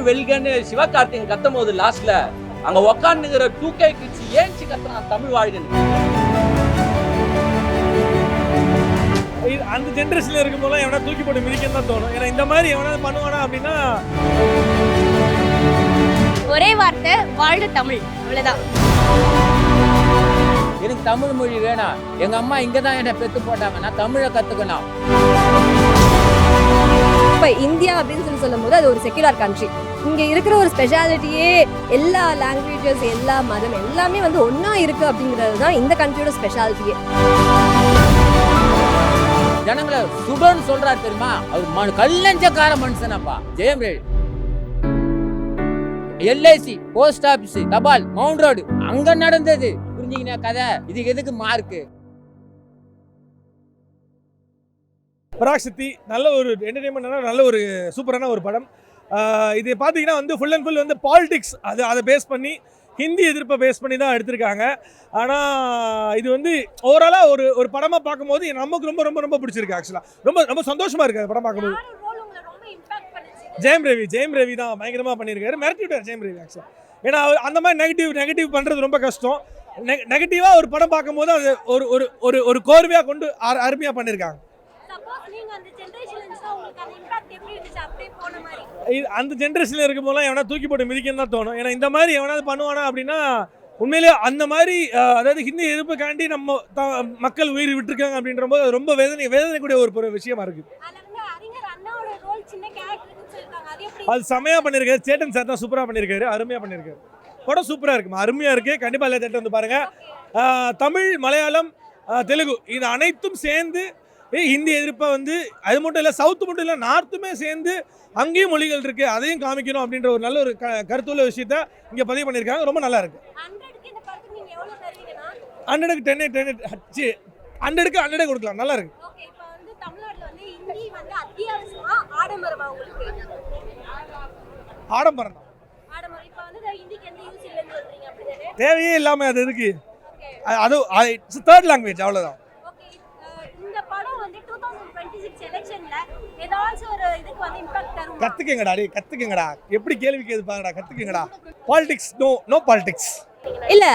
வெல்கன்னு சிவகார்த்திகேயன் கத்தும் போது லாஸ்ட்ல அங்க உக்காந்துங்கிற 2K கிட்ஸ் ஏன்ச்சு கத்துறான் தமிழ் வாழ்கன்னு. அந்த ஜென்ரேஷன்ல இருக்கும்போது எவனா தூக்கி போட்டு மிதிக்கன்னு தான் தோணும். ஏன்னா இந்த மாதிரி எவனாவது பண்ணுவானா அப்படின்னா ஒரே வார்த்தை வாழ்க தமிழ், அவ்வளவுதான். எனக்கு தமிழ் மொழி வேணாம், எங்க அம்மா இங்கதான் என்ன பெத்து போட்டாங்க, நான் தமிழை கத்துக்கணும். இப்போ இந்தியா அப்படின்னு சொல்லும்போது அது ஒரு செக்யுலர் கண்ட்ரி. இங்க இருக்கிற ஒரு ஸ்பெஷாலிட்டியே எல்லா லாங்குவேஜஸ், எல்லா மதம் எல்லாமே வந்து ஒன்னா இருக்கு அப்படிங்கிறது தான் இந்த கண்ட்ரியோட ஸ்பெஷாலிட்டியே. ஜனங்களை சுடன்னு சொல்றாரு தெரியுமா, அவர் கல்லஞ்சக்கார மனுஷனப்பா. Jayam Ravi, LIC, post office, தபால், மவுண்ட் ரோடு அங்க நடந்தது. புரிஞ்சுக்கினா கதை, இதுக்கு எதுக்கு மார்க்கு? பராசக்தி நல்ல ஒரு என்டர்டைன்மெண்ட், நல்ல ஒரு சூப்பரான ஒரு படம். இது பார்த்தீங்கன்னா வந்து ஃபுல் அண்ட் ஃபுல் வந்து பாலிடிக்ஸ், அதை பேஸ் பண்ணி ஹிந்தி எதிர்ப்பை பேஸ் பண்ணி தான் எடுத்திருக்காங்க. ஆனால் இது வந்து ஓவராலாக ஒரு படமாக பார்க்கும்போது நமக்கு ரொம்ப ரொம்ப ரொம்ப பிடிச்சிருக்கு. ஆக்சுவலாக ரொம்ப ரொம்ப சந்தோஷமாக இருக்குது படம் பார்க்கும்போது. ஜெயம் ரவி தான் பயங்கரமாக பண்ணியிருக்காரு, மிரட்டிவிட்டார் ஜெயம் ரவி ஆக்சுவலாக. ஏன்னா அந்த மாதிரி நெகட்டிவ் பண்ணுறது ரொம்ப கஷ்டம். நெகட்டிவாக ஒரு படம் பார்க்கும்போது அது ஒரு கோர்வையாக கொண்டு அருமையாக பண்ணியிருக்காங்க. அந்த ஜென்ரேஷன்ல இருக்கும்போது எவனா தூக்கி போட்டு மிதிக்கன்னு தான் தோணும். ஏன்னா இந்த மாதிரி எவனாவது பண்ணுவானா அப்படின்னா உண்மையிலேயே அந்த மாதிரி, அதாவது ஹிந்தி எதிர்ப்புக்காண்டி நம்ம மக்கள் உயிர் விட்டுருக்காங்க அப்படின்ற போது ரொம்ப வேதனைக்கூடிய ஒரு விஷயமா இருக்கு. அது செமையா பண்ணியிருக்காரு, சேட்டன் சார் தான் சூப்பராக பண்ணியிருக்காரு, அருமையாக பண்ணியிருக்காரு. படம் சூப்பராக இருக்குமா, அருமையாக இருக்குது. கண்டிப்பாக எல்லா தேட்டர் வந்து பாருங்கள். தமிழ், மலையாளம், தெலுங்கு இது அனைத்தும் சேர்ந்து ஹிந்தி எதிர்ப்பை வந்து, அது மட்டும் இல்லை சவுத்து மட்டும் இல்லை நார்த்துமே சேர்ந்து அங்கேயும் மொழிகள் இருக்குது, அதையும் காமிக்கணும் அப்படின்ற ஒரு நல்ல ஒரு கருத்துள்ள விஷயத்த இங்கே பதிவு பண்ணியிருக்காங்க. ரொம்ப நல்லா இருக்கு. 100க்கு 100 கொடுக்கலாம், நல்லா இருக்கு. ஆடம்பரம் தான், தேவையே இல்லாமல் அது இருக்கு. அது தேர்ட் லாங்குவேஜ், அவ்வளோதான். கத்துக்கங்கடா, எப்படி கேள்வி கேது பாருடா, கத்துக்கங்கடா. Politics, no politics. இல்லை,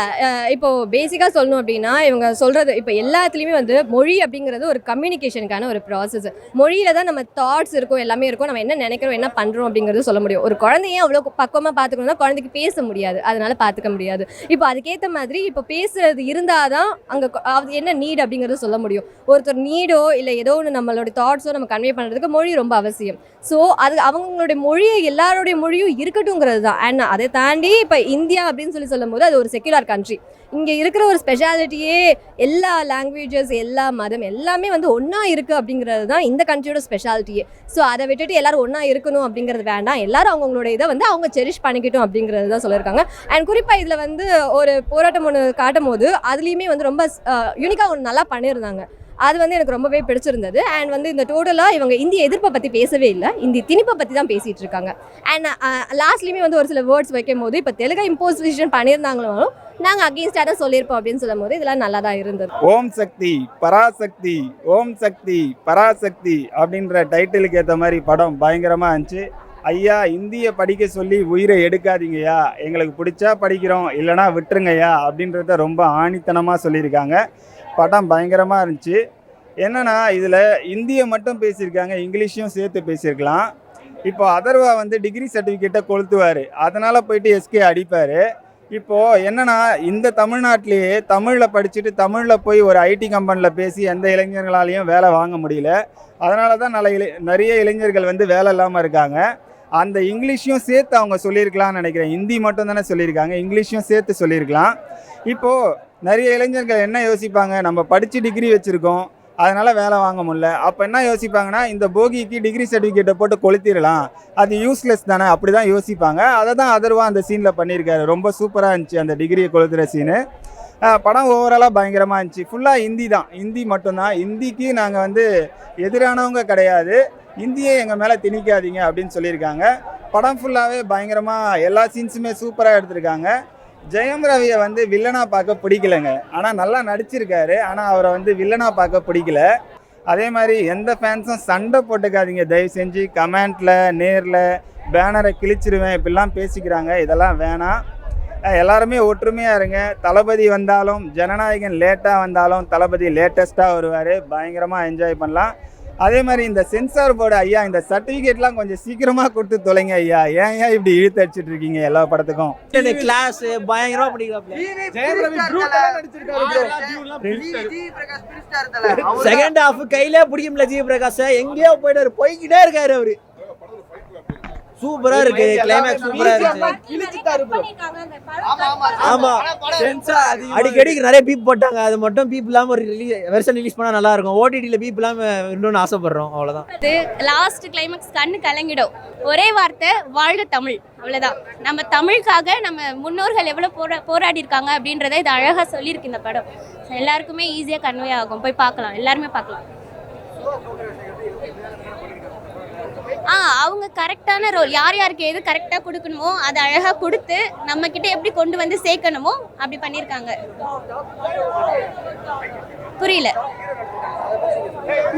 இப்போ பேசிக்காக சொல்லணும் அப்படின்னா இவங்க சொல்கிறது இப்போ எல்லாத்துலேயுமே வந்து மொழி அப்படிங்கிறது ஒரு கம்யூனிகேஷனுக்கான ஒரு ப்ராசஸ். மொழியில் தான் நம்ம தாட்ஸ் இருக்கும், எல்லாமே இருக்கும், நம்ம என்ன நினைக்கிறோம், என்ன பண்ணுறோம் அப்படிங்கிறது சொல்ல முடியும். ஒரு குழந்தையே அவ்வளோ பக்குவமாக பார்த்துக்கணும்னா குழந்தைக்கு பேச முடியாது, அதனால் பார்த்துக்க முடியாது. இப்போ அதுக்கேற்ற மாதிரி இப்போ பேசுகிறது இருந்தால் தான் அங்கே என்ன நீட் அப்படிங்கிறது சொல்ல முடியும். ஒருத்தர் நீடோ இல்லை ஏதோ ஒன்று நம்மளோட தாட்ஸோ நம்ம கன்வே பண்ணுறதுக்கு மொழி ரொம்ப அவசியம். ஸோ அது அவங்களுடைய மொழியை எல்லாருடைய மொழியும் இருக்கட்டும்ங்கிறது தான். அண்ட் அதை தாண்டி இப்போ இந்தியா அப்படின்னு சொல்லும்போது அது ஒரு செக்யுலர் கண்ட்ரி. இங்கே இருக்கிற ஒரு ஸ்பெஷாலிட்டியே எல்லா லாங்குவேஜஸ், எல்லா மதம் எல்லாமே வந்து ஒன்றா இருக்குது அப்படிங்கிறது தான் இந்த கண்ட்ரியோட ஸ்பெஷாலிட்டியே. ஸோ அதை விட்டுட்டு எல்லாரும் ஒன்றா இருக்கணும் அப்படிங்கிறது வேண்டாம், எல்லாரும் அவங்களோட இதை வந்து அவங்க செரிஷ் பண்ணிக்கிட்டோம் அப்படிங்கிறது தான் சொல்லியிருக்காங்க. அண்ட் குறிப்பாக இதில் வந்து ஒரு போராட்டம் ஒன்று காட்டும் போது அதுலேயுமே வந்து ரொம்ப யூனிக்காக ஒன்று நல்லா பண்ணியிருந்தாங்க. அது வந்து எனக்கு ரொம்பவே பிடிச்சிருந்தது. அண்ட் வந்து இந்த டோட்டலாக இவங்க இந்திய எதிர்ப்பை பற்றி பேசவே இல்லை, இந்தி திணிப்பை பற்றி தான் பேசிகிட்டு இருக்காங்க. அண்ட் லாஸ்ட்லேயுமே வந்து ஒரு சில வேர்ட்ஸ் வைக்கும் போது இப்போ தெலுங்கு இம்போசிஷன் பண்ணியிருந்தாங்களும் நாங்கள் அகெயின்ஸ்டாக தான் சொல்லியிருப்போம் அப்படின்னு சொல்லும் போது இதெல்லாம் நல்லா தான் இருந்தது. ஓம் சக்தி பராசக்தி, ஓம் சக்தி பராசக்தி அப்படின்ற டைட்டிலுக்கு ஏற்ற மாதிரி படம் பயங்கரமாக இருந்துச்சு. ஐயா, இந்தியை படிக்க சொல்லி உயிரை எடுக்காதீங்கய்யா, எங்களுக்கு பிடிச்சா படிக்கிறோம், இல்லைனா விட்டுருங்கய்யா அப்படின்றத ரொம்ப ஆணித்தனமாக சொல்லியிருக்காங்க. படம் பயங்கரமாக இருந்துச்சு. என்னென்னா இதில் இந்தியை மட்டும் பேசியிருக்காங்க, இங்கிலீஷையும் சேர்த்து பேசியிருக்கலாம். இப்போ அதர்வா வந்து டிகிரி சர்டிஃபிகேட்டை கொளுத்துவார், அதனால் போயிட்டு எஸ்கே அடிப்பார். இப்போது என்னென்னா இந்த தமிழ்நாட்டிலேயே தமிழில் படிச்சுட்டு தமிழில் போய் ஒரு ஐடி கம்பெனியில் பேசி எந்த இளைஞர்களாலையும் வேலை வாங்க முடியல. அதனால தான் நிறைய இளைஞர்கள் வந்து வேலை இல்லாமல் இருக்காங்க. அந்த இங்கிலீஷையும் சேர்த்து அவங்க சொல்லியிருக்கலாம்னு நினைக்கிறேன். ஹிந்தி மட்டும் தானே சொல்லியிருக்காங்க, இங்கிலீஷையும் சேர்த்து சொல்லியிருக்கலாம். இப்போது நிறைய இளைஞர்கள் என்ன யோசிப்பாங்க, நம்ம படித்து டிகிரி வச்சுருக்கோம் அதனால் வேலை வாங்க முடியல. அப்போ என்ன யோசிப்பாங்கன்னா, இந்த போகிக்கு டிகிரி சர்டிஃபிகேட்டை போட்டு கொளுத்திடலாம், அது யூஸ்லெஸ் தானே, அப்படி தான் யோசிப்பாங்க. அதை தான் அதர்வா அந்த சீனில் பண்ணியிருக்காரு. ரொம்ப சூப்பராக இருந்துச்சு அந்த டிகிரியை கொளுத்துகிற சீனு. படம் ஓவராலாக பயங்கரமாக இருந்துச்சு. ஃபுல்லாக ஹிந்தி தான், ஹிந்தி மட்டும்தான். ஹிந்திக்கு நாங்கள் வந்து எதிரானவங்க கிடையாது, இந்தியை எங்கள் மேலே திணிக்காதீங்க அப்படின்னு சொல்லியிருக்காங்க. படம் ஃபுல்லாகவே பயங்கரமாக எல்லா சீன்ஸுமே சூப்பராக எடுத்திருக்காங்க. ஜெயம் ரவியை வந்து வில்லனாக பார்க்க பிடிக்கலைங்க, ஆனால் நல்லா நடிச்சிருக்காரு. ஆனால் அவரை வந்து வில்லனாக பார்க்க பிடிக்கல. அதே மாதிரி எந்த ஃபேன்ஸும் சண்டை போட்டுக்காதீங்க தயவு செஞ்சு. கமெண்ட்டில் நேரில் பேனரை கிழிச்சிருவேன் இப்படிலாம் பேசிக்கிறாங்க. இதெல்லாம் வேணாம். எல்லாருமே ஒற்றுமையாக இருங்க. தளபதி வந்தாலும் ஜனநாயகன் லேட்டாக வந்தாலும் தளபதி லேட்டஸ்ட்டாக வருவார். பயங்கரமாக என்ஜாய் பண்ணலாம். அதே மாதிரி இந்த சென்சார் போர்டு ஐயா இந்த சர்டிஃபிகேட்லாம் கொஞ்சம் சீக்கிரமாக கொடுத்து தொலைங்க ஐயா. ஏன் இப்படி இழுத்து அடிச்சிட்டு இருக்கீங்க எல்லா படத்துக்கும்? கிளாஸ் பயங்கரமா பிடிக்கும். செகண்ட் ஹாஃப் கையிலே பிடிக்க முடியல. ஜி பிரகாஷ் எங்கேயோ போயிட்டாரு, போய்கிட்டே இருக்காரு அவரு. சூப்பரா இருக்கு, கிளைமேக்ஸ் சூப்பரா இருக்கு. ஆமா, அடிக்கடி நிறைய பீப் போட்டாங்க. அது மட்டும் பீப் இல்லாம ஒரு வெர்ஷன் ரிலீஸ் பண்ணா நல்லா இருக்கும். ஓடிடில பீப் இல்லாம இன்னொன்னு ஆசைப்படுறோம், அவ்வளவுதான். லாஸ்ட் கிளைமேக்ஸ் கண்ணு கலங்கிடும். ஒரே வார்த்தை, வாழ்க தமிழ், அவ்வளவுதான். நம்ம தமிழுக்காக நம்ம முன்னோர்கள் எவ்வளவு போராடி இருக்காங்க அப்படின்றத இது அழகா சொல்லியிருக்கு இந்த படம். எல்லாருக்குமே ஈஸியா கன்வே ஆகும். போய் பார்க்கலாம், எல்லாருமே பார்க்கலாம். அவங்க கரெக்டான ரோல், யார் யாருக்கு எது கரெக்டாக கொடுக்கணுமோ அதை அழகாக கொடுத்து நம்ம கிட்ட எப்படி கொண்டு வந்து சேர்க்கணுமோ அப்படி பண்ணியிருக்காங்க. புரியல.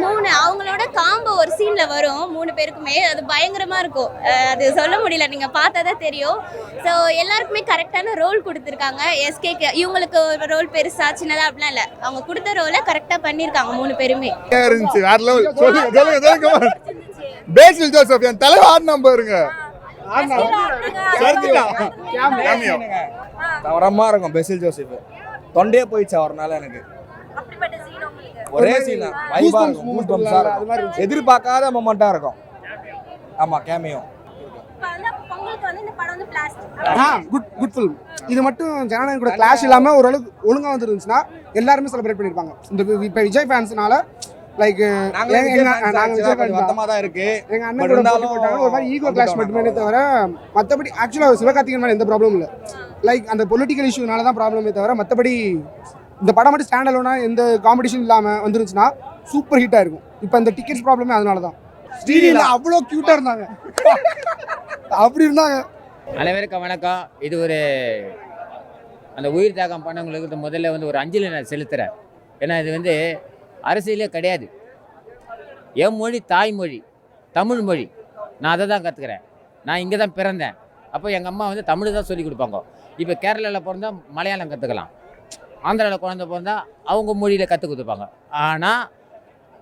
3 அவங்களோட காம்போ ஒரு சீன்ல வரும் 3 பேருக்குமே. அது பயங்கரமா இருக்கும். அது சொல்ல முடியல, நீங்க பார்த்தா தான் தெரியும். ஸோ எல்லாருக்குமே கரெக்டான ரோல் கொடுத்துருக்காங்க. எஸ்கேக்கு இவங்களுக்கு ஒரு ரோல் பெருசா சின்னதா அப்படிலாம் இல்லை, அவங்க கொடுத்த ரோலை கரெக்டாக பண்ணியிருக்காங்க 3 பேருமே. பேசில் ஜோசப் என் தலைவர் ஆடினா பாருங்க, தவறமா இருக்கும். பேசில் ஜோசப் தொண்டையே போயிடுச்சு அவர்னால. எனக்கு ஒரே சீன் எதிர்பார்க்காத மொமெண்டா இருக்கும். ஆமா, கேமியோ குட் ஃபில்ம். இது மட்டும் ஜனநாயகம் கூட கிளாஷ் இல்லாம ஓரளவுக்கு ஒழுங்கா வந்துருந்துச்சுன்னா எல்லாருமே செலிப்ரேட் பண்ணிருப்பாங்க. இந்த இப்ப விஜய் ஃபேன்ஸ்னால லைக் நாங்க மொத்தமா தான் இருக்கு. எங்க அண்ணன் கூட போட்டாங்க ஒரு மாதிரி ஈகோ கிளாஷ் மட்டுமே தவிர மற்றபடி ஆக்சுவலாக சிவகார்த்திகேயன் மேலே எந்த ப்ராப்ளமும் இல்லை. லைக் அந்த பொலிட்டிக்கல் இஷ்யூனால தான் ப்ராப்ளமே தவிர மற்றபடி இந்த படம் மட்டும் ஸ்டாண்ட் அலோனா எந்த காம்படிஷன் இல்லாமல் வந்துருந்துச்சுன்னா சூப்பர் ஹிட்டாக இருக்கும். இப்போ இந்த டிக்கெட்ஸ் ப்ராப்ளமே அதனால தான். ஸ்டீரியல அவ்வளோ க்யூட்டாக இருந்தாங்க, அப்படி இருந்தாங்க. அனைவருக்கும் வணக்கம். இது ஒரு அந்த உயிர் தியாகம் பண்ணவங்களுக்கு முதல்ல வந்து ஒரு அஞ்சலி நான் செலுத்துகிறேன். ஏன்னா இது வந்து அரசியலே கிடையாது. என் மொழி தாய்மொழி, தமிழ் மொழி. நான் அதை தான் கற்றுக்கிறேன். நான் இங்கே தான் பிறந்தேன். அப்போ எங்கள் அம்மா வந்து தமிழ் தான் சொல்லி கொடுப்பாங்க. இப்போ கேரளாவில் பிறந்தால் மலையாளம் கற்றுக்கலாம், ஆந்திராவில் குழந்தை பிறந்தால் அவங்க மொழியில் கற்றுக் கொடுத்துருப்பாங்க. ஆனால்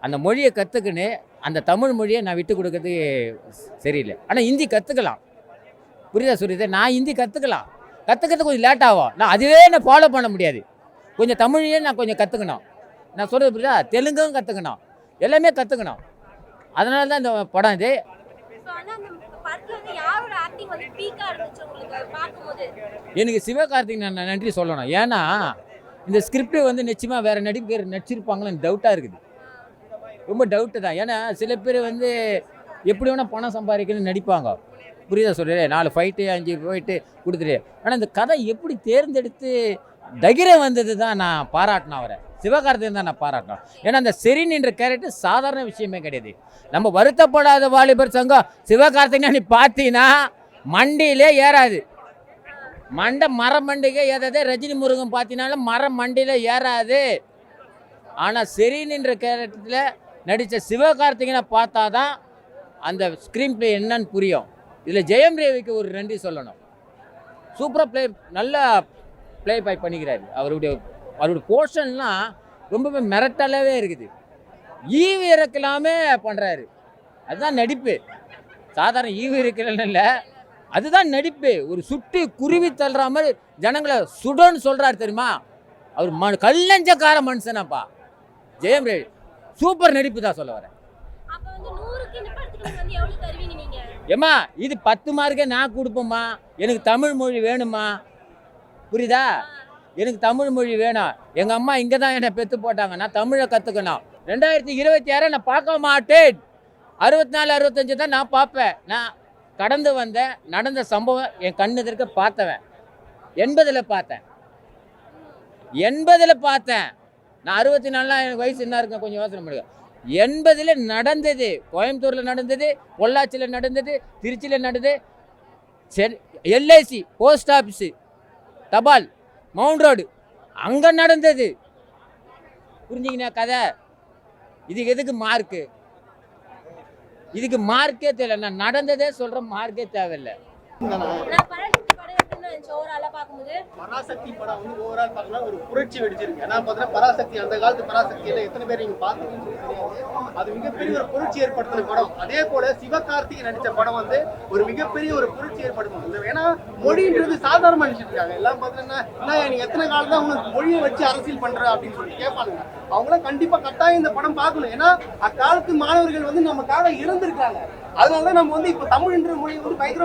அந்த மொழியை கற்றுக்குன்னு அந்த தமிழ் மொழியை நான் விட்டு கொடுக்கறது சரியில்லை. ஆனால் ஹிந்தி கற்றுக்கலாம், புரியுதா சொல்லியது? நான் ஹிந்தி கற்றுக்கலாம், கற்றுக்கிறது கொஞ்சம் லேட் ஆகும். நான் அதுவே நான் ஃபாலோ பண்ண முடியாது. கொஞ்சம் தமிழையே நான் கொஞ்சம் கற்றுக்கணும். நான் சொல்கிறது புரியுதா? தெலுங்கும் கற்றுக்கணும், எல்லாமே கற்றுக்கணும். அதனால தான் இந்த படம் இது. எனக்கு சிவகார்த்திகேயன் நான் நன்றி சொல்லணும். ஏன்னா இந்த ஸ்கிரிப்ட் வந்து நிச்சயமாக வேறு நடிகர் நடிச்சிருப்பாங்களேன்னு டவுட்டாக இருக்குது. ரொம்ப டவுட்டு தான். ஏன்னா சில பேர் வந்து எப்படி வேணால் பணம் சம்பாதிக்கணும்னு நடிப்பாங்க, புரியுதா சொல்கிறேன்? 4 ஃபைட்டு 5 ஃபைட்டு கொடுத்துட்டு. ஆனால் இந்த கதை எப்படி தேர்ந்தெடுத்து தைரியம் வந்தது தான் நான் பாராட்டினேன். அவரை சிவகார்த்திகேயன் தான் நான் பாராட்டினேன். ஏன்னா அந்த செரின் என்ற கேரக்டர் சாதாரண விஷயமே கிடையாது. நம்ம வருத்தப்படாத வாலிபர் சங்கம் சிவகார்த்திகேயன் நீ பார்த்தீங்கன்னா மண்டியிலே ஏறாது. மரம் மண்டிகை ஏதாவது ரஜினி முருகன் பார்த்தீங்கன்னாலும் மரம் மண்டியில் ஏறாது. ஆனால் செரின் என்ற கேரக்டரில் நடித்த சிவகார்த்திகேயனை பார்த்தா தான் அந்த ஸ்க்ரீன் பிளே என்னன்னு புரியும். இதில் ஜெயம் ரவிக்கு ஒரு நன்றி சொல்லணும். சூப்பராக நல்லா ப்ளே பாய் பண்ணிக்கிறாரு. அவருடைய போர்ஷன்லாம் ரொம்பவே மிரட்டலாகவே இருக்குது. ஈவு இறக்கலாமே பண்ணுறாரு. அதுதான் நடிப்பு. சாதாரண ஈவு இறக்கலன்னு இல்லை, அதுதான் நடிப்பு. ஒரு சுட்டி குருவி தள்ளுற மாதிரி ஜனங்களை சுடன்னு சொல்கிறாரு தெரியுமா? அவர் கல்லஞ்சக்கார மனுஷனாப்பா ஜெயம் ரவி. சூப்பர் நடிப்பு தான் சொல்ல வரேன். ஏம்மா இது 10 மார்க்கே நான் கொடுப்போம்மா. எனக்கு தமிழ் மொழி வேணுமா, புரியுதா? எனக்கு தமிழ் மொழி வேணும். எங்கள் அம்மா இங்கே தான் என்னை பெற்று போட்டாங்க. நான் தமிழை கற்றுக்கணும். 2026 நான் பார்க்க மாட்டேன். 64 65 தான் நான் பார்ப்பேன். நான் கடந்து வந்தேன், நடந்த சம்பவம் என் கண்ணு எதிர்க்க பார்த்தவன். 80ல் பார்த்தேன், 80ல் பார்த்தேன். நான் 64 எனக்கு வயசு என்ன இருக்கேன் கொஞ்சம் யோசனை பண்ணுங்க. 80ல் நடந்தது. கோயம்புத்தூரில் நடந்தது, பொள்ளாச்சியில் நடந்தது, திருச்சியில் நடந்தது, எல்ஐசி போஸ்ட் ஆஃபீஸு, தபால், மவுண்ட் ரோடு அங்கே நடந்தது. புரிஞ்சிங்கன்னா கதை. இதுக்கு எதுக்கு மார்க்கு? இதுக்கு மார்க்கே தேவையில்லை. நான் நடந்ததே சொல்கிறேன், மார்க்கே தேவையில்லை. பராசக்தி படம் வந்து ஓவரால் பார்க்கலாம் ஒரு புரட்சி வெடிச்சிருக்கு. ஏன்னா பார்த்தீங்கன்னா பராசக்தி அந்த காலத்து பராசக்தியில எத்தனை பேர் நீங்க பாத்தீங்கன்னு சொல்லி தெரியாது. அது மிகப்பெரிய ஒரு புரட்சி ஏற்படுத்தின படம். அதே போல சிவகார்த்திகேயன் நடிச்ச படம் வந்து ஒரு மிகப்பெரிய ஒரு புரட்சி ஏற்படுத்தணும். ஏன்னா மொழின்றது சாதாரண நினைச்சிட்டு இருக்காங்க. எல்லாம் பார்த்தீங்கன்னா என்ன நீ எத்தனை காலம் தான் உனக்கு மொழியை வச்சு அரசியல் பண்ற அப்படின்னு சொல்லி கேட்பாங்க. அவங்களாம் கண்டிப்பா கட்டாயம் இந்த படம் பார்க்கணும். ஏன்னா அக்காலத்து மாணவர்கள் வந்து நமக்காக இருந்திருக்காங்க. அதனாலதான் நம்ம வந்து இப்ப தமிழ்ன்ற மொழி வந்து பயங்கர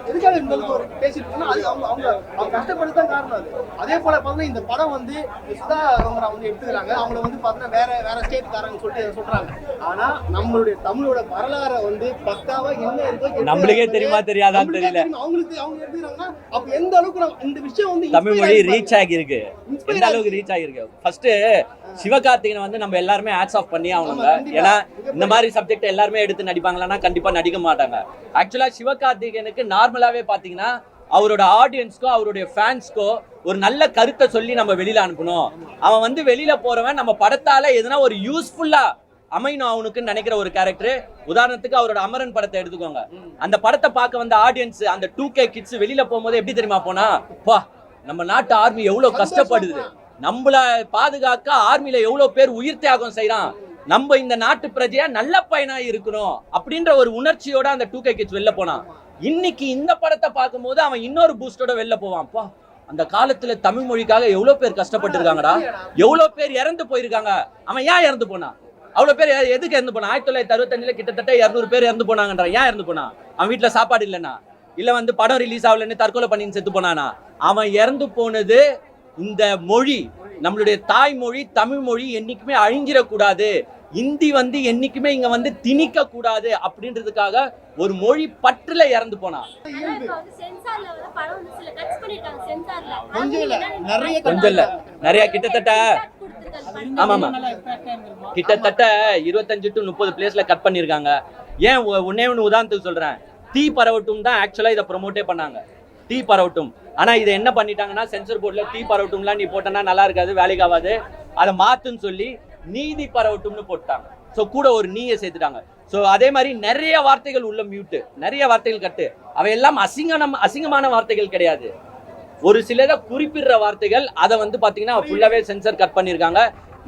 எதுக்காக இருந்தாலும் ஒரு பேசிட்டு இருக்கோம்னா அது அவங்க கஷ்டப்படுறதுதான் காரணம். அது அதே போல பாத்தீங்கன்னா இந்த படம் வந்து சுதா ரோமரா வந்து எடுத்துக்கிறாங்க. அவங்கள வந்து பாத்தீங்கன்னா வேற ஸ்டேட்காரங்க சொல்லிட்டு சொல்றாங்க. ஆனா நம்மளுடைய தமிழோட வரலாறை வந்து பக்காவா என்ன இருக்கோ நம்மளுக்கே தெரியுமா தெரியாதான்னு தெரியல. அவங்க எடுத்துக்கிறாங்கன்னா அப்ப எந்த அளவுக்கு இந்த விஷயம் வந்து தமிழ் மொழி ரீச் ஆகிருக்கு, எந்த அளவுக்கு ரீச் ஆகிருக்கு. ஃபர்ஸ்ட் சிவகார்த்திகேயன் வந்து நம்ம எல்லாருமே ஹேட்ஸ் ஆஃப் பண்ணி ஆகணுங்க. ஏன்னா இந்த மாதிரி சப்ஜெக்ட் எல்லாருமே எடுத்து நடிப்பாங்களான்னா கண்டிப்பா நடிக்க மாட்டாங்க. ஆக்சுவலா சிவகார்த்திகேயனுக்கு நார்மலாவே பாத்தீங்கன்னா அவரோட ஆடியன்ஸ்க்கோ அவருடைய ஃபேன்ஸ்க்கோ ஒரு நல்ல கருத்தை சொல்லி நம்ம வெளியில அனுப்பணும். அவன் வந்து வெளியில போறவன் நம்ம படத்தால எதுனா ஒரு யூஸ்ஃபுல்லா அமையணும் அவனுக்குன்னு நினைக்கிற ஒரு கேரக்டர். உதாரணத்துக்கு அவரோட அமரன் படத்தை எடுத்துக்கோங்க. அந்த படத்தை பார்க்க வந்த ஆடியன்ஸ் அந்த 2K கிட்ஸ் வெளியில போகும்போது எப்படி தெரியுமா போனா, பா நம்ம நாட்டு ஆர்மி எவ்வளவு கஷ்டப்படுது, நம்மள பாதுகாக்க ஆர்மியில எவ்வளவு பேர் உயிர் தியாகம் செய்யறான், நம்ம இந்த நாட்டு பிரஜையா நல்ல பையனா இருக்கணும் அப்படின்ற ஒரு உணர்ச்சியோட அந்த 2K கிட்ஸ் வெளில போனான். இன்னைக்கு இந்த படத்தை பார்க்கும்போது அவன் இன்னொரு பூஸ்டோட வெளில போவான்ப்பா. அந்த காலத்துல தமிழ் மொழிக்காக எவ்வளவு பேர் கஷ்டப்பட்டு இருக்காங்கடா, எவ்வளவு பேர் இறந்து போயிருக்காங்க. அவன் ஏன் இறந்து போனான்? அவ்வளவு பேர் எதுக்கு இறந்து போனான்? 1965 கிட்டத்தட்ட 200 பேர் இறந்து போனாங்கன்றான். ஏன் இறந்து போனான்? அவன் வீட்டுல சாப்பாடு இல்லைன்னா, இல்ல வந்து படம் ரிலீஸ் ஆகலன்னு தற்கொலை பண்ணி செத்து போனானா? அவன் இறந்து போனது இந்த மொழி, நம்மளுடைய தாய்மொழி தமிழ் மொழி என்னைக்குமே அழிஞ்சிடக்கூடாது, இந்தி வந்து என்னைக்குமே இங்க வந்து திணிக்க கூடாது அப்படின்றதுக்காக ஒரு மொழி பற்றுல இறந்து போனா. கொஞ்சம் இல்ல, நிறைய கிட்டத்தட்ட ஆமாமா கிட்டத்தட்ட 25 to 30 பிளேஸ்ல கட் பண்ணிருக்காங்க. ஏன் ஒன்னே ஒன்று உதாரணத்துக்கு சொல்றேன், தீ பரவட்டும் தான் ஆக்சுவலா இதை ப்ரொமோட்டே பண்ணாங்க, தீ பரவட்டும். ஆனா இதை என்ன பண்ணிட்டாங்கன்னா சென்சர் போர்ட்ல தீ பரவட்டும்லாம் நீ போட்டனா நல்லா இருக்காது, வேலைக்கு ஆகாது, அதை மாத்துன்னு சொல்லி நீதி பரவட்டும்னு போட்டாங்க. ஸோ கூட ஒரு நீயை சேர்த்துட்டாங்க. ஸோ அதே மாதிரி நிறைய வார்த்தைகள் உள்ள மியூட்டு, நிறைய வார்த்தைகள் கட்டு. அவையெல்லாம் அசிங்கமான வார்த்தைகள் கிடையாது, ஒரு சிலதை குறிப்பிடுற வார்த்தைகள். அதை வந்து பார்த்தீங்கன்னா ஃபுல்லாகவே சென்சர் கட் பண்ணியிருக்காங்க.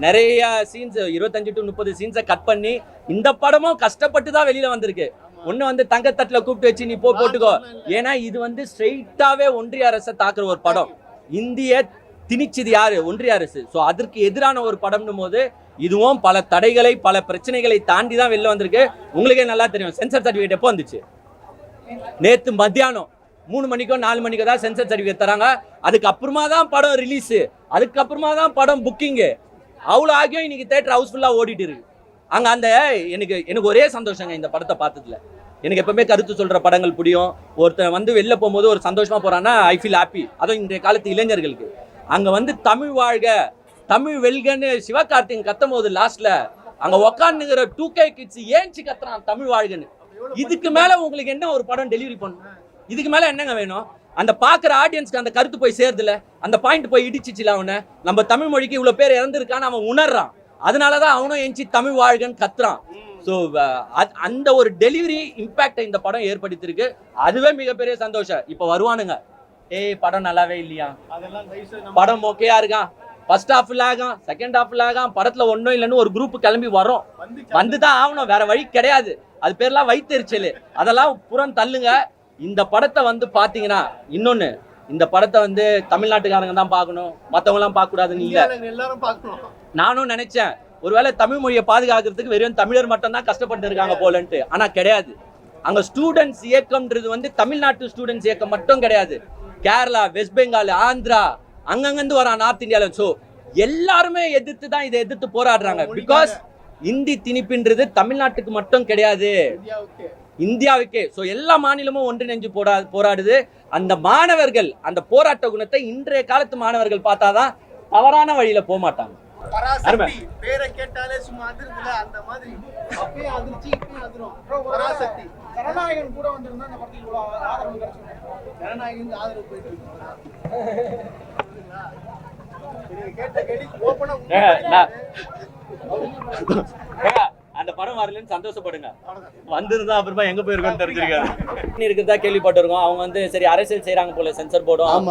நிறைய சீன்ஸ் 25 to 30 சீன்ஸை கட் பண்ணி இந்த படமும் கஷ்டப்பட்டு தான் வெளியில வந்திருக்கு. ஒன்று வந்து தங்கத்தட்டில் கூப்பிட்டு வச்சு நீ போட்டுக்கோ, ஏன்னா இது வந்து ஸ்ட்ரெயிட்டாகவே ஒன்றிய அரசை தாக்குற ஒரு படம். இந்திய திணிச்சது யாரு? ஒன்றிய அரசு. ஸோ அதற்கு எதிரான ஒரு படம்னும் போது இதுவும் பல தடைகளை பல பிரச்சனைகளை தாண்டி தான் வெளில வந்திருக்கு. உங்களுக்கே நல்லா தெரியும் சென்சர் சர்டிஃபிகேட் எப்போ வந்துச்சு? நேற்று மத்தியானம் 3 மணிக்கோ 4 மணிக்கோ தான் சென்சர் சர்டிஃபிகேட் தராங்க. அதுக்கப்புறமா தான் படம் ரிலீஸு, அதுக்கப்புறமா தான் படம் புக்கிங்கு. அவ்வளோ ஆகியும் இன்னைக்கு தேட்டர் ஹவுஸ்ஃபுல்லாக ஓடிட்டு இருக்கு. அங்கே அந்த எனக்கு ஒரே சந்தோஷங்க இந்த படத்தை பார்த்ததுல. எனக்கு எப்பவுமே கருத்து சொல்கிற படங்கள் பிடிக்கும். ஒருத்தர் வந்து வெளில போகும்போது ஒரு சந்தோஷமாக போகிறான்னா ஐ ஃபீல் ஹாப்பி. அதுவும் இன்றைய காலத்து இளைஞர்களுக்கு அங்கே வந்து தமிழ் வாழ்க தமிழ் வெல்கன்னு சிவகார்த்திகேயன் கத்தும் போது லாஸ்ட்ல அங்கே உக்காந்துங்கிற 2K கிட்ஸ் ஏஞ்சி கத்துறான் தமிழ் வாழ்கன்னு. இதுக்கு மேலே உங்களுக்கு என்ன ஒரு படம் டெலிவரி பண்ணும்? இதுக்கு மேலே என்னங்க வேணும்? அந்த பார்க்குற ஆடியன்ஸ்க்கு அந்த கருத்து போய் சேருதுல, அந்த பாயிண்ட் போய் இடிச்சிச்சுல, அவனை நம்ம தமிழ் மொழிக்கு இவ்வளோ பேர் இறந்துருக்கான்னு அவன் உணர்றான். அதனால தான் அவனும் ஏஞ்சி தமிழ் வாழ்கன்னு கத்துறான். ஸோ அந்த ஒரு டெலிவரி இம்பேக்டை இந்த படம் ஏற்படுத்தியிருக்கு. அதுவே மிகப்பெரிய சந்தோஷம். இப்போ வருவானுங்க, படம் நல்லாவே இல்லையா, படம் மொக்கையா இருக்கான், ஃபர்ஸ்ட் ஹாஃப்ல ஆகும் செகண்ட் ஹாஃப்ல ஆகும், படத்துல ஒன்றும் இல்லைன்னு ஒரு குரூப் கிளம்பி வரும், வந்துதான் ஆகணும், வேற வழி கிடையாது. அது பேர்லாம் வைத்தெரிச்சல், அதெல்லாம் புறம் தள்ளுங்க. இந்த படத்தை வந்து பாத்தீங்கன்னா இன்னொன்னு, இந்த படத்தை வந்து தமிழ்நாட்டுக்காரங்க தான் பார்க்கணும், மற்றவங்க எல்லாம் பார்க்க கூடாதுன்னு இல்லை. நானும் நினைச்சேன் ஒருவேளை தமிழ் மொழியை பாதுகாக்கிறதுக்கு வெறும் தமிழர் மட்டும் தான் கஷ்டப்பட்டு இருக்காங்க போலன்ட்டு. ஆனா கிடையாது. அங்க ஸ்டூடெண்ட்ஸ் இயக்கம்ன்றது வந்து தமிழ்நாட்டு ஸ்டூடெண்ட்ஸ் இயக்கம் மட்டும் கிடையாது. கேரளா, வெஸ்ட் பெங்கால், ஆந்திரா, அங்கங்கிருந்து வரான் நார்த் இந்தியால. ஸோ எல்லாருமே எதிர்த்து தான் இதை எதிர்த்து போராடுறாங்க. பிகாஸ் இந்தி திணிப்புன்றது தமிழ்நாட்டுக்கு மட்டும் கிடையாது, இந்தியாவுக்கே. ஸோ எல்லா மாநிலமும் ஒன்றிணைஞ்சு போராடுது. அந்த மாணவர்கள் அந்த போராட்ட குணத்தை இன்றைய காலத்து மாணவர்கள் பார்த்தாதான் தவறான வழியில போக மாட்டாங்க. பராசக்தி பேரை கேட்டாலே சும்மா அதிர்துல, அந்த மாதிரி அப்பயே அதிர்ச்சி இப்பயும் அதிரும். பராசக்தி ஜனநாயகன் கூட வந்திருந்தா அந்த படத்துக்கு இவ்வளவு ஆதரவு கிடைச்சிருக்கும். ஜனநாயகன் ஆதரவு போயிட்டு கேட்ட கேள்வி ஓபனா அந்த அந்த படம் வரலன்னு சந்தோஷப்படுங்க. வந்திருந்தா அப்புறமா எங்க போயிருக்கோன்னு தெரிஞ்சிருக்காது இருக்கிறதா கேள்விப்பட்டிருக்கோம். அவங்க வந்து சரி அரசியல் செய்யறாங்க போல, சென்சர் போர்டும்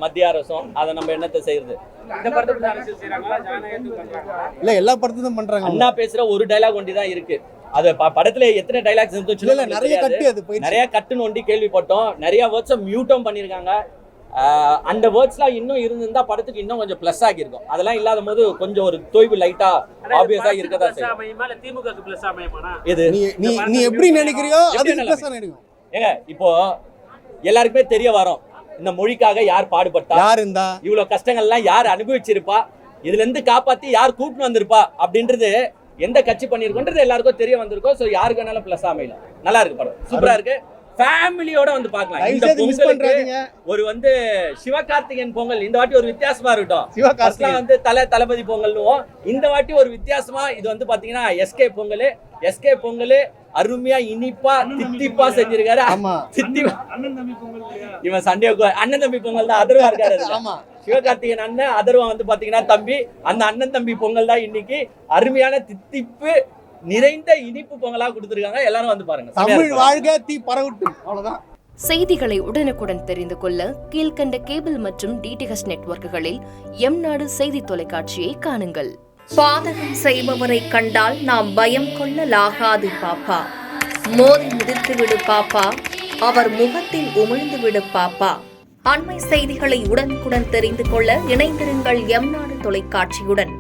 மத்திய அரசும். அதை நம்ம என்னத்தை செய்யறது? இந்த படத்துல அரசியல் செய்யறாங்களா ஜனநாயகத்துக்கு பண்றாங்களா? இல்ல எல்லா படத்துலயும் பண்றாங்க. அண்ணா பேசுற ஒரு டைலாக் ஒண்டி தான் இருக்கு. அது படத்துல எத்தனை டைலாக்ஸ் இருந்துச்சு? நிறைய கட்டு அது போயிடுச்சு. நிறைய கட்டுன்னு ஒண்டி கேள்விப்பட்டோம். நிறைய வேர்ட்ஸை மியூட்டும் பண்ணிருக்காங்க. அந்த வேர்ட்ஸ்லாம் இன்னும் இருந்திருந்தா படத்துக்கு இன்னும் கொஞ்சம் பிளஸ் ஆகியிருக்கும். அதெல்லாம் இல்லாத போது கொஞ்சம் ஒரு தொய்வு லைட்டா ஆப்வியஸா இருக்கதா செய்யும். திமுகக்கு பிளஸ் அமையுமானா? இது நீ எப்படி நினைக்கிறியோ அது பிளஸ் நினைக்கும். ஏங்க இப்போ எல்லாருக்குமே தெரிய வரும் இந்த மொழிக்காக யார் பாடுபட்டா, யார் இருந்தா, இவ்வளவு கஷ்டங்கள்லாம் யார் அனுபவிச்சிருப்பா, இதுல இருந்து காப்பாத்தி யார் கூப்பிட்டு வந்திருப்பா அப்படின்றது எந்த கட்சி பண்ணிருக்கோன்றது எல்லாருக்கும் தெரிய வந்திருக்கும். சோ யாருக்கு வேணாலும் பிளஸ் அமையல. நல்லா இருக்கு படம், சூப்பரா இருக்கு. ஃபேமிலியோட வந்து பார்க்கலாம். இந்த பொங்கலுக்கு ஒரு வந்து சிவகார்த்திகேயன் பொங்கல் இந்த வாட்டி ஒரு வித்தியாசமா இருக்கட்டும். சிவகார்த்திகேயன் வந்து தளபதி பொங்கல்னுவோம். இந்த வாட்டி ஒரு வித்தியாசமா இது வந்து பாத்தீங்கன்னா எஸ்கே பொங்கல் அருமையா இனிப்பா தித்திப்பா செஞ்சிருக்காரு. ஆமா, இவன் சண்டே அண்ணன் தம்பி பொங்கல் தான் அதர்வா இருக்காரு. ஆமா, சிவகார்த்திகேயன் அண்ணன், அதர்வா வந்து பாத்தீங்கன்னா தம்பி. அந்த அண்ணன் தம்பி பொங்கல் தான் இன்னைக்கு அருமையான தித்திப்பு நிறைந்த இனிப்பு பொங்கலா கொடுத்திருக்காங்க. எல்லாரும் வந்து பாருங்க. தமிழ் வாழ்க, தீ பரவட்டும். அவ்வளவுதான். செய்திகளை உடனுக்குடன் தெரிந்து கொள்ள கீழ்கண்ட கேபிள் மற்றும் டிடிஹெச் நெட்வொர்க்குகளில் எம்நாடு செய்தி தொலைக்காட்சியை காணுங்கள். பாதகம் செய்பவரை கண்டால் நாம் பயம் கொள்ளலாகாது பாப்பா. மோதி மிதித்து விடு பாப்பா, அவர் முகத்தில் உமிழ்ந்து விடு பாப்பா. அண்மை செய்திகளை உடனுக்குடன் தெரிந்து கொள்ள இணைந்திருங்கள் எம்நாடு தொலைக்காட்சியுடன்.